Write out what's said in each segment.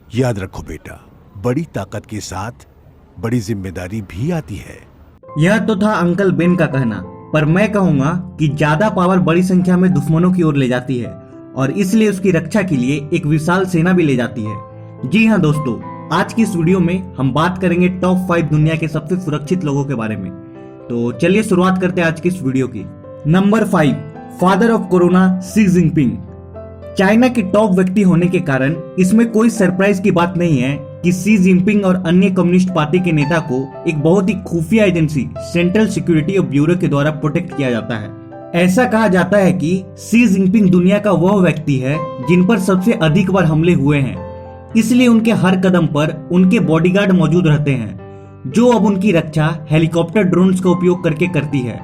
याद रखो बेटा, बड़ी ताकत के साथ बड़ी जिम्मेदारी भी आती है। यह तो था अंकल बेन का कहना, पर मैं कहूंगा कि ज्यादा पावर बड़ी संख्या में दुश्मनों की ओर ले जाती है और इसलिए उसकी रक्षा के लिए एक विशाल सेना भी ले जाती है। जी हाँ दोस्तों, आज की इस वीडियो में हम बात करेंगे टॉप 5 दुनिया के सबसे सुरक्षित लोगों के बारे में। तो चलिए शुरुआत करते हैं आज की इस वीडियो की। Number 5, father of corona Xi Jinping. China के टॉप व्यक्ति होने के कारण इसमें कोई सरप्राइज की बात नहीं है कि शी जिनपिंग और अन्य कम्युनिस्ट पार्टी के नेता को एक बहुत ही खुफिया एजेंसी सेंट्रल सिक्योरिटी ब्यूरो के द्वारा प्रोटेक्ट किया जाता है। ऐसा कहा जाता है कि शी जिनपिंग दुनिया का वह व्यक्ति है जिन पर सबसे अधिक बार हमले हुए हैं, इसलिए उनके हर कदम पर उनके बॉडीगार्ड मौजूद रहते हैं जो अब उनकी रक्षा हेलीकॉप्टर ड्रोन्स का उपयोग करके करती है।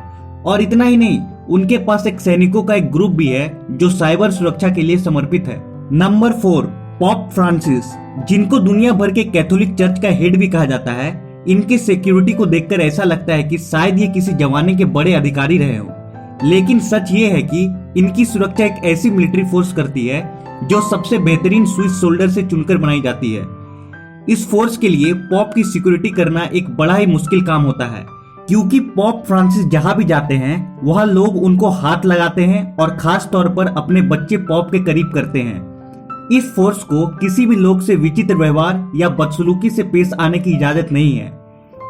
और इतना ही नहीं, उनके पास एक सैनिकों का एक ग्रुप भी है जो साइबर सुरक्षा के लिए समर्पित है। नंबर 4, पॉप फ्रांसिस, जिनको दुनिया भर के कैथोलिक चर्च का हेड भी कहा जाता है। इनकी सिक्योरिटी को देखकर ऐसा लगता है कि शायद ये किसी जमाने के बड़े अधिकारी रहे हों, लेकिन सच ये है कि इनकी सुरक्षा एक ऐसी मिलिट्री फोर्स करती है जो सबसे बेहतरीन स्विस सोल्जर से चुनकर बनाई जाती है। इस फोर्स के लिए पॉप की सिक्योरिटी करना एक बड़ा ही मुश्किल काम होता है, क्योंकि पॉप फ्रांसिस जहां भी जाते हैं वहां लोग उनको हाथ लगाते हैं और खास तौर पर अपने बच्चे पॉप के करीब करते हैं। इस फोर्स को किसी भी लोग से विचित्र व्यवहार या बदसलूकी से पेश आने की इजाजत नहीं है।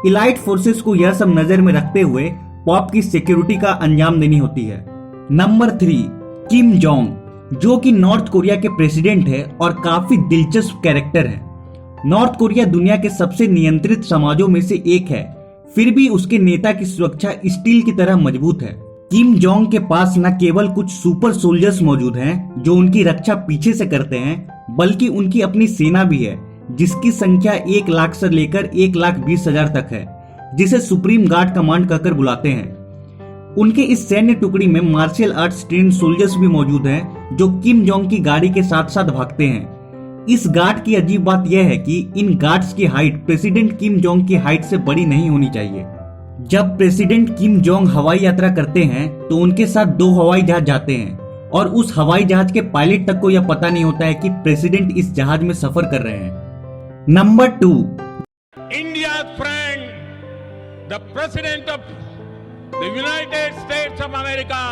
इलाइट फोर्सेस को यह सब नजर में रखते हुए पॉप की सिक्योरिटी का अंजाम देनी होती है। नंबर 3, किम जोंग, जो कि नॉर्थ कोरिया के प्रेसिडेंट है और काफी दिलचस्प कैरेक्टर है। नॉर्थ कोरिया दुनिया के सबसे नियंत्रित समाजों में से एक है, फिर भी उसके नेता की सुरक्षा स्टील की तरह मजबूत है। किम जोंग के पास न केवल कुछ सुपर सोल्जर्स मौजूद हैं जो उनकी रक्षा पीछे से करते हैं, बल्कि उनकी अपनी सेना भी है जिसकी संख्या 1 लाख से लेकर 1,20,000 तक है, जिसे सुप्रीम गार्ड कमांड कहकर बुलाते हैं। उनके इस सैन्य टुकड़ी में मार्शल आर्ट्स ट्रेन सोल्जर्स भी मौजूद हैं जो किम जोंग की गाड़ी के साथ साथ भागते हैं। इस गार्ड की अजीब बात यह है कि इन गार्ड्स की हाइट प्रेसिडेंट किम जोंग की हाइट से बड़ी नहीं होनी चाहिए। जब प्रेसिडेंट किम जोंग हवाई यात्रा करते हैं तो उनके साथ 2 हवाई जहाज जाते हैं और उस हवाई जहाज के पायलट तक को यह पता नहीं होता है कि प्रेसिडेंट इस जहाज में सफर कर रहे हैं। Number 2, India friend, the president of the United states of America,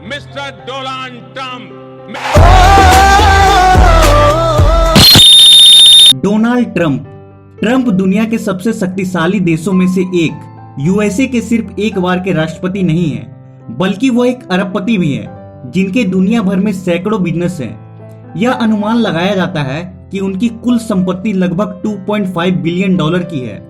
mister Donald Trump. Donald Trump दुनिया के सबसे शक्तिशाली देशों में से एक। यूएसए के सिर्फ एक बार के राष्ट्रपति नहीं है, बल्कि वो एक अरबपति भी है जिनके दुनिया भर में सैकड़ों बिजनेस हैं। यह अनुमान लगाया जाता है कि उनकी कुल संपत्ति लगभग $2.5 बिलियन की है।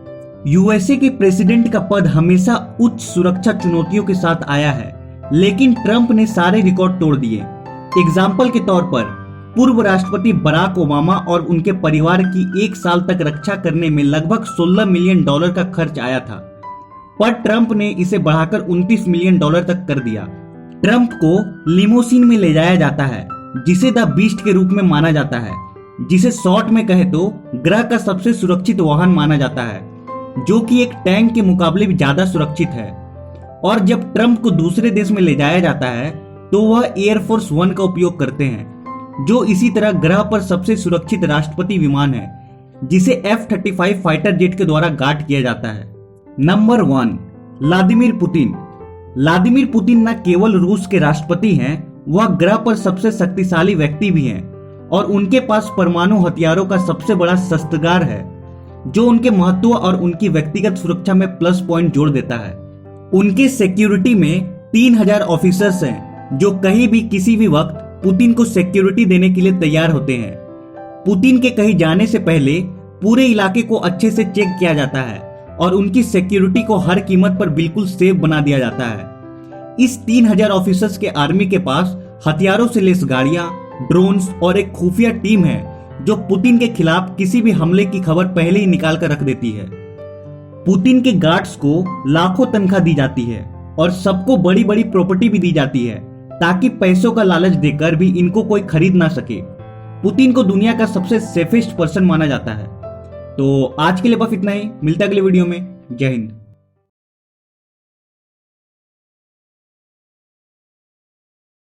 यूएसए के प्रेसिडेंट का पद हमेशा उच्च सुरक्षा चुनौतियों के साथ आया है, लेकिन ट्रंप ने सारे रिकॉर्ड तोड़ दिए। एग्जाम्पल के तौर पर पूर्व राष्ट्रपति बराक ओबामा और उनके परिवार की 1 साल तक रक्षा करने में लगभग $16 मिलियन का खर्च आया था, पर ट्रंप ने इसे बढ़ाकर $29 मिलियन तक कर दिया। ट्रंप को लिमोसिन में ले जाया जाता है जिसे द बीस्ट के रूप में माना जाता है, जिसे शॉर्ट में कहे तो ग्रह का सबसे सुरक्षित वाहन माना जाता है, जो कि एक टैंक के मुकाबले भी ज्यादा सुरक्षित है। और जब ट्रंप को दूसरे देश में ले जाया जाता है तो वह एयरफोर्स 1 का उपयोग करते हैं, जो इसी तरह ग्रह पर सबसे सुरक्षित राष्ट्रपति विमान है, जिसे F-35 फाइटर जेट के द्वारा गार्ड किया जाता है। Number 1, Vladimir Putin. Vladimir Putin न केवल रूस के राष्ट्रपति हैं, वह ग्रह पर सबसे शक्तिशाली व्यक्ति भी हैं और उनके पास परमाणु हथियारों का सबसे बड़ा शस्त्रागार है, जो उनके महत्व और उनकी व्यक्तिगत सुरक्षा में प्लस पॉइंट जोड़ देता है। उनके सिक्योरिटी में 3000 ऑफिसर्स हैं जो कहीं भी किसी भी वक्त पुतिन को सिक्योरिटी देने के लिए तैयार होते हैं। पुतिन के कहीं जाने से पहले पूरे इलाके को अच्छे से चेक किया जाता है और उनकी सिक्योरिटी को हर कीमत पर बिल्कुल सेफ बना दिया जाता है। इस 3000 ऑफिसर्स के आर्मी के पास हथियारों से लैस गाड़ियां, ड्रोन्स और एक खुफिया टीम है जो पुतिन के खिलाफ किसी भी हमले की खबर पहले ही निकाल कर रख देती है। पुतिन के गार्ड्स को लाखों तनख्वाह दी जाती है और सबको बड़ी बड़ी प्रॉपर्टी भी दी जाती है ताकि पैसों का लालच देकर भी इनको कोई खरीद ना सके। पुतिन को दुनिया का सबसे सेफेस्ट पर्सन माना जाता है। तो आज के लिए बस इतना ही, मिलता है अगले वीडियो में। जय हिंद।